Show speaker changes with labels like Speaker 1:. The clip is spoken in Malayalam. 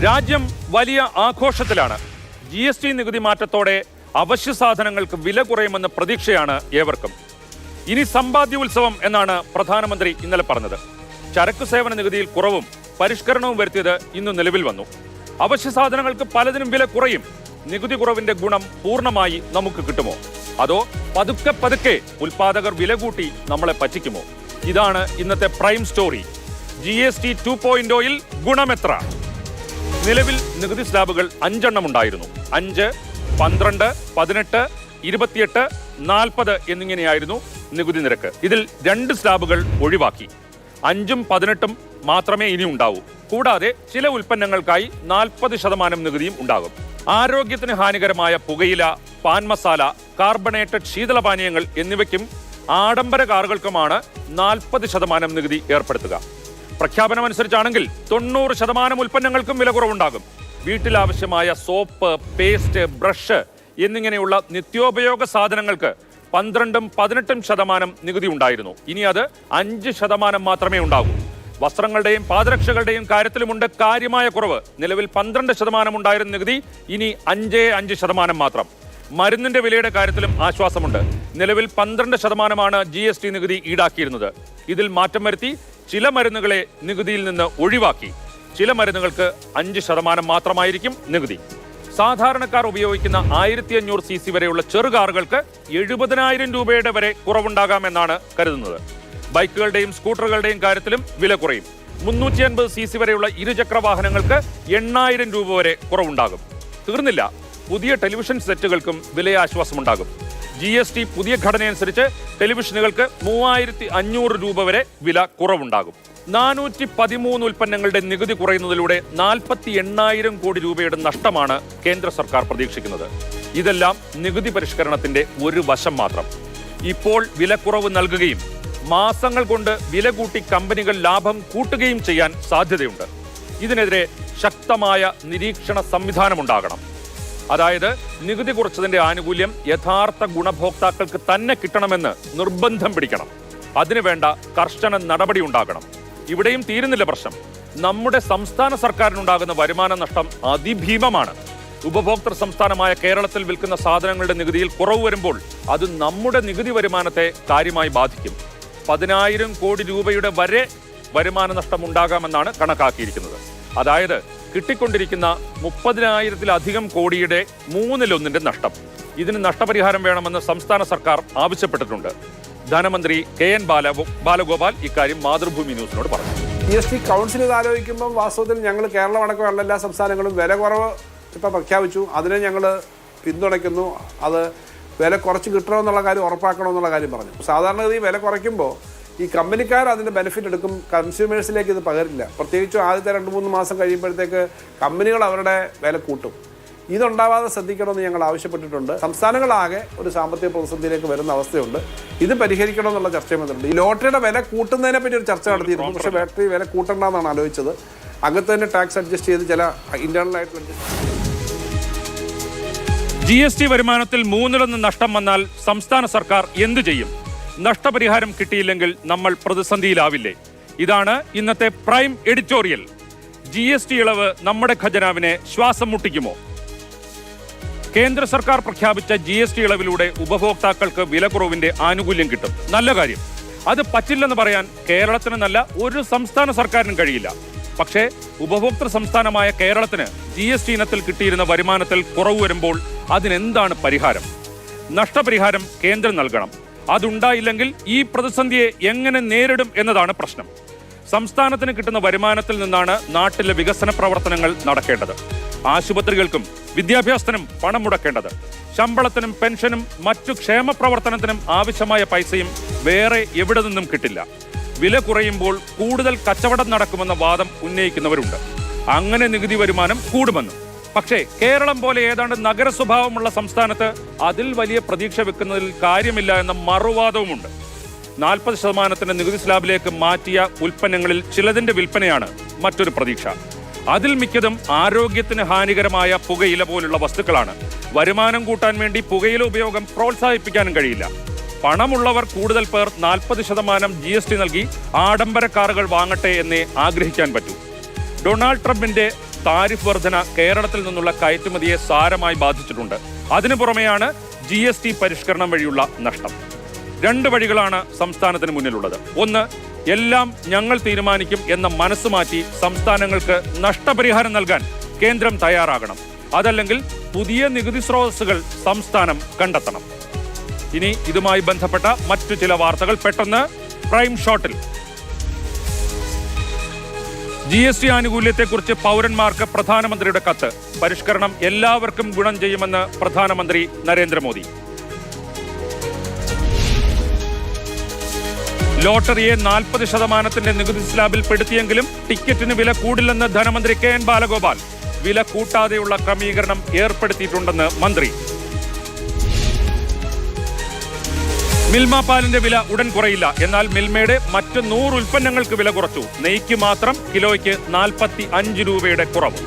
Speaker 1: രാജ്യം വലിയ ആഘോഷത്തിലാണ്. GST നികുതി മാറ്റത്തോടെ അവശ്യ സാധനങ്ങൾക്ക് വില കുറയുമെന്ന പ്രതീക്ഷയാണ് ഏവർക്കും. ഇനി സമ്പാദ്യ ഉത്സവം എന്നാണ് പ്രധാനമന്ത്രി ഇന്നലെ പറഞ്ഞത്. ചരക്കു സേവന നികുതിയിൽ കുറവും പരിഷ്കരണവും വരുത്തിയത് ഇന്ന് നിലവിൽ വന്നു. അവശ്യ സാധനങ്ങൾക്ക് പലതിനും വില കുറയും. നികുതി കുറവിന്റെ ഗുണം പൂർണ്ണമായി നമുക്ക് കിട്ടുമോ, അതോ പതുക്കെ പതുക്കെ ഉൽപാദകർ വില കൂട്ടി നമ്മളെ പറ്റിക്കുമോ? ഇതാണ് ഇന്നത്തെ പ്രൈം സ്റ്റോറി. GST 2.0യിൽ ഗുണമെത്ര? നിലവിൽ നികുതി സ്ലാബുകൾ 5 എണ്ണം ഉണ്ടായിരുന്നു. 5, 12, 18, 28, 40 എന്നിങ്ങനെയായിരുന്നു നികുതി നിരക്ക്. ഇതിൽ 2 സ്ലാബുകൾ ഒഴിവാക്കി. 5ഉം 18ഉം മാത്രമേ ഇനി ഉണ്ടാവൂ. കൂടാതെ ചില ഉൽപ്പന്നങ്ങൾക്കായി 40% നികുതിയും ഉണ്ടാകും. ആരോഗ്യത്തിന് ഹാനികരമായ പുകയില, പാൻ മസാല, കാർബണേറ്റഡ് ശീതളപാനീയങ്ങൾ എന്നിവയ്ക്കും ആഡംബര കാറുകൾക്കുമാണ് 40% നികുതി ഏർപ്പെടുത്തുക. പ്രഖ്യാപനമനുസരിച്ചാണെങ്കിൽ 90% ഉൽപ്പന്നങ്ങൾക്കും വില കുറവുണ്ടാകും. വീട്ടിലാവശ്യമായ സോപ്പ്, പേസ്റ്റ്, ബ്രഷ് എന്നിങ്ങനെയുള്ള നിത്യോപയോഗ സാധനങ്ങൾക്ക് 12ഉം 18% നികുതി ഉണ്ടായിരുന്നു. ഇനി അത് 5% മാത്രമേ ഉണ്ടാകൂ. വസ്ത്രങ്ങളുടെയും പാദരക്ഷകളുടെയും കാര്യത്തിലുമുണ്ട് കാര്യമായ കുറവ്. നിലവിൽ 12% ഉണ്ടായിരുന്ന നികുതി ഇനി 5% മാത്രം. മരുന്നിന്റെ വിലയുടെ കാര്യത്തിലും ആശ്വാസമുണ്ട്. നിലവിൽ 12% GST നികുതി ഈടാക്കിയിരുന്നത്. ഇതിൽ മാറ്റം വരുത്തി ചില മരുന്നുകളെ നികുതിയിൽ നിന്ന് ഒഴിവാക്കി. ചില മരുന്നുകൾക്ക് 5% മാത്രമായിരിക്കും നികുതി. സാധാരണക്കാർ ഉപയോഗിക്കുന്ന 1500 cc വരെയുള്ള ചെറുകാറുകൾക്ക് 70,000 രൂപയുടെ വരെ കുറവുണ്ടാകാമെന്നാണ് കരുതുന്നത്. ബൈക്കുകളുടെയും സ്കൂട്ടറുകളുടെയും കാര്യത്തിലും വില കുറയും. 350 cc വരെയുള്ള ഇരുചക്ര വാഹനങ്ങൾക്ക് 8,000 രൂപ വരെ കുറവുണ്ടാകും. തീർന്നില്ല, പുതിയ ടെലിവിഷൻ സെറ്റുകൾക്കും വിലയാശ്വാസമുണ്ടാകും. GST പുതിയ ഘടനയനുസരിച്ച് ടെലിവിഷനുകൾക്ക് 3,500 രൂപ വരെ വില കുറവുണ്ടാകും. 413 ഉൽപ്പന്നങ്ങളുടെ നികുതി കുറയുന്നതിലൂടെ 48,000 കോടി രൂപയുടെ നഷ്ടമാണ് കേന്ദ്ര സർക്കാർ പ്രതീക്ഷിക്കുന്നത്. ഇതെല്ലാം നികുതി പരിഷ്കരണത്തിന്റെ ഒരു വശം മാത്രം. ഇപ്പോൾ വിലക്കുറവ് നൽകുകയും മാസങ്ങൾ കൊണ്ട് വില കൂട്ടി കമ്പനികൾ ലാഭം കൂട്ടുകയും ചെയ്യാൻ സാധ്യതയുണ്ട്. ഇതിനെതിരെ ശക്തമായ നിരീക്ഷണ സംവിധാനമുണ്ടാകണം. അതായത് നികുതി കുറച്ചതിന്റെ ആനുകൂല്യം യഥാർത്ഥ ഗുണഭോക്താക്കൾക്ക് തന്നെ കിട്ടണമെന്ന് നിർബന്ധം പിടിക്കണം. അതിനുവേണ്ട കർശന നടപടി ഉണ്ടാകണം. ഇവിടെയും തീരുന്നില്ല പ്രശ്നം. നമ്മുടെ സംസ്ഥാന സർക്കാരിനുണ്ടാകുന്ന വരുമാന നഷ്ടം അതിഭീമമാണ്. ഉപഭോക്തൃ സംസ്ഥാനമായ കേരളത്തിൽ വിൽക്കുന്ന സാധനങ്ങളുടെ നികുതിയിൽ കുറവ് വരുമ്പോൾ അത് നമ്മുടെ നികുതി വരുമാനത്തെ കാര്യമായി ബാധിക്കും. 10,000 കോടി രൂപയുടെ വരെ വരുമാന നഷ്ടം ഉണ്ടാകാമെന്നാണ് കണക്കാക്കിയിരിക്കുന്നത്. അതായത് കിട്ടിക്കൊണ്ടിരിക്കുന്ന 30,000-ലധികം കോടിയുടെ 1/3 നഷ്ടം. ഇതിന് നഷ്ടപരിഹാരം വേണമെന്ന് സംസ്ഥാന സർക്കാർ ആവശ്യപ്പെട്ടിട്ടുണ്ട്. ധനമന്ത്രി KN ബാലഗോപാൽ ഇക്കാര്യം മാതൃഭൂമി ന്യൂസിനോട് പറഞ്ഞു.
Speaker 2: GST കൗൺസിൽ ഇത് ആലോചിക്കുമ്പോൾ വാസ്തവത്തിൽ ഞങ്ങൾ കേരളം അടക്കമുള്ള എല്ലാ സംസ്ഥാനങ്ങളും വില കുറവ് ഇപ്പോൾ പ്രഖ്യാപിച്ചു. അതിനെ ഞങ്ങൾ പിന്തുണയ്ക്കുന്നു. അത് വില കുറച്ച് കിട്ടണമെന്നുള്ള കാര്യം ഉറപ്പാക്കണമെന്നുള്ള കാര്യം പറഞ്ഞു. സാധാരണഗതി വില കുറയ്ക്കുമ്പോൾ ഈ കമ്പനിക്കാർ അതിൻ്റെ ബെനിഫിറ്റ് എടുക്കും, കൺസ്യൂമേഴ്സിലേക്ക് ഇത് പകരില്ല. പ്രത്യേകിച്ചും ആദ്യത്തെ 2-3 മാസം കഴിയുമ്പോഴത്തേക്ക് കമ്പനികൾ അവരുടെ വില കൂട്ടും. ഇതുണ്ടാവാതെ ശ്രദ്ധിക്കണമെന്ന് ഞങ്ങൾ ആവശ്യപ്പെട്ടിട്ടുണ്ട്. സംസ്ഥാനങ്ങളാകെ ഒരു സാമ്പത്തിക പ്രതിസന്ധിയിലേക്ക് വരുന്ന അവസ്ഥയുണ്ട്. ഇത് പരിഹരിക്കണമെന്നുള്ള ചർച്ച വന്നിട്ടുണ്ട്. ഈ ലോട്ടറിയുടെ വില കൂട്ടുന്നതിനെ പറ്റി ഒരു ചർച്ച നടത്തിയിരുന്നു. പക്ഷേ ലോട്ടറി വില കൂട്ടണ്ടെന്നാണ് ആലോചിച്ചത്. അകത്ത് തന്നെ ടാക്സ് അഡ്ജസ്റ്റ് ചെയ്ത് ചില ഇന്റേണൽ ആയിട്ടുള്ള
Speaker 1: GST വരുമാനത്തിൽ 1/3 നഷ്ടം വന്നാൽ സംസ്ഥാന സർക്കാർ എന്തു ചെയ്യും? നഷ്ടപരിഹാരം കിട്ടിയില്ലെങ്കിൽ നമ്മൾ പ്രതിസന്ധിയിലാവില്ലേ? ഇതാണ് ഇന്നത്തെ പ്രൈം എഡിറ്റോറിയൽ. GST ഇളവ് നമ്മുടെ ഖജനാവിനെ ശ്വാസം മുട്ടിക്കുമോ? കേന്ദ്ര സർക്കാർ പ്രഖ്യാപിച്ച GST ഇളവിലൂടെ ഉപഭോക്താക്കൾക്ക് വിലക്കുറവിന്റെ ആനുകൂല്യം കിട്ടും. നല്ല കാര്യം. അത് പറ്റില്ലെന്ന് പറയാൻ കേരളത്തിനെന്നല്ല ഒരു സംസ്ഥാന സർക്കാരിനും കഴിയില്ല. പക്ഷേ ഉപഭോക്തൃ സംസ്ഥാനമായ കേരളത്തിന് GST ഇനത്തിൽ കിട്ടിയിരുന്ന വരുമാനത്തിൽ കുറവ് വരുമ്പോൾ അതിനെന്താണ് പരിഹാരം? നഷ്ടപരിഹാരം കേന്ദ്രം നൽകണം. അതുണ്ടായില്ലെങ്കിൽ ഈ പ്രതിസന്ധിയെ എങ്ങനെ നേരിടും എന്നതാണ് പ്രശ്നം. സംസ്ഥാനത്തിന് കിട്ടുന്ന വരുമാനത്തിൽ നിന്നാണ് നാട്ടിലെ വികസന പ്രവർത്തനങ്ങൾ നടക്കേണ്ടത്. ആശുപത്രികൾക്കും വിദ്യാഭ്യാസത്തിനും പണം മുടക്കേണ്ടത്. ശമ്പളത്തിനും പെൻഷനും മറ്റു ക്ഷേമ പ്രവർത്തനത്തിനും ആവശ്യമായ പൈസയും വേറെ എവിടെ നിന്നും കിട്ടില്ല. വില കുറയുമ്പോൾ കൂടുതൽ കച്ചവടം നടക്കുമെന്ന വാദം ഉന്നയിക്കുന്നവരുണ്ട്. അങ്ങനെ നികുതി വരുമാനം കൂടുമെന്നും. പക്ഷേ കേരളം പോലെ ഏതാണ്ട് നഗര സ്വഭാവമുള്ള സംസ്ഥാനത്ത് അതിൽ വലിയ പ്രതീക്ഷ വെക്കുന്നതിൽ കാര്യമില്ല എന്ന മറുവാദവുമുണ്ട്. 40% നികുതി സ്ലാബിലേക്ക് മാറ്റിയ ഉൽപ്പന്നങ്ങളിൽ ചിലതിന്റെ വിൽപ്പനയാണ് മറ്റൊരു പ്രതീക്ഷ. അതിൽ മിക്കതും ആരോഗ്യത്തിന് ഹാനികരമായ പുകയില പോലുള്ള വസ്തുക്കളാണ്. വരുമാനം കൂട്ടാൻ വേണ്ടി പുകയില ഉപയോഗം പ്രോത്സാഹിപ്പിക്കാനും കഴിയില്ല. പണമുള്ളവർ കൂടുതൽ പേർ 40% GST നൽകി ആഡംബര കാറുകൾ വാങ്ങട്ടെ എന്നേ ആഗ്രഹിക്കാൻ പറ്റൂ. ഡൊണാൾഡ് ട്രംപിന്റെ താരിഫ് വർധന കേരളത്തിൽ നിന്നുള്ള കയറ്റുമതിയെ സാരമായി ബാധിച്ചിട്ടുണ്ട്. അതിനു പുറമെയാണ് GST പരിഷ്കരണം വഴിയുള്ള നഷ്ടം. 2 വഴികളാണ് സംസ്ഥാനത്തിന് മുന്നിലുള്ളത്. ഒന്ന്, എല്ലാം ഞങ്ങൾ തീരുമാനിക്കും എന്ന മനസ്സ് മാറ്റി സംസ്ഥാനങ്ങൾക്ക് നഷ്ടപരിഹാരം നൽകാൻ കേന്ദ്രം തയ്യാറാകണം. അതല്ലെങ്കിൽ പുതിയ നികുതി സ്രോതസ്സുകൾ സംസ്ഥാനം കണ്ടെത്തണം. ഇനി ഇതുമായി ബന്ധപ്പെട്ട മറ്റു ചില വാർത്തകൾ പെട്ടെന്ന് പ്രൈം ഷോട്ടിൽ. GST ആനുകൂല്യത്തെക്കുറിച്ച് പൗരന്മാർക്ക് പ്രധാനമന്ത്രിയുടെ കത്ത്. പരിഷ്കരണം എല്ലാവർക്കും ഗുണം ചെയ്യുമെന്ന് പ്രധാനമന്ത്രി നരേന്ദ്രമോദി. ലോട്ടറിയെ 40% നികുതി സ്ലാബിൽ പെടുത്തിയെങ്കിലും ടിക്കറ്റിന് വില കൂടില്ലെന്ന് ധനമന്ത്രി KN ബാലഗോപാൽ. വില കൂട്ടാതെയുള്ള ക്രമീകരണം ഏർപ്പെടുത്തിയിട്ടുണ്ടെന്ന് മന്ത്രി. മിൽമ പാലിന്റെ വില ഉടൻ കുറയില്ല. എന്നാൽ മിൽമയുടെ മറ്റ് 100 ഉൽപ്പന്നങ്ങൾക്ക് വില കുറച്ചു. നെയ്ക്ക് മാത്രം കിലോയ്ക്ക് 45 രൂപയുടെ കുറവ്.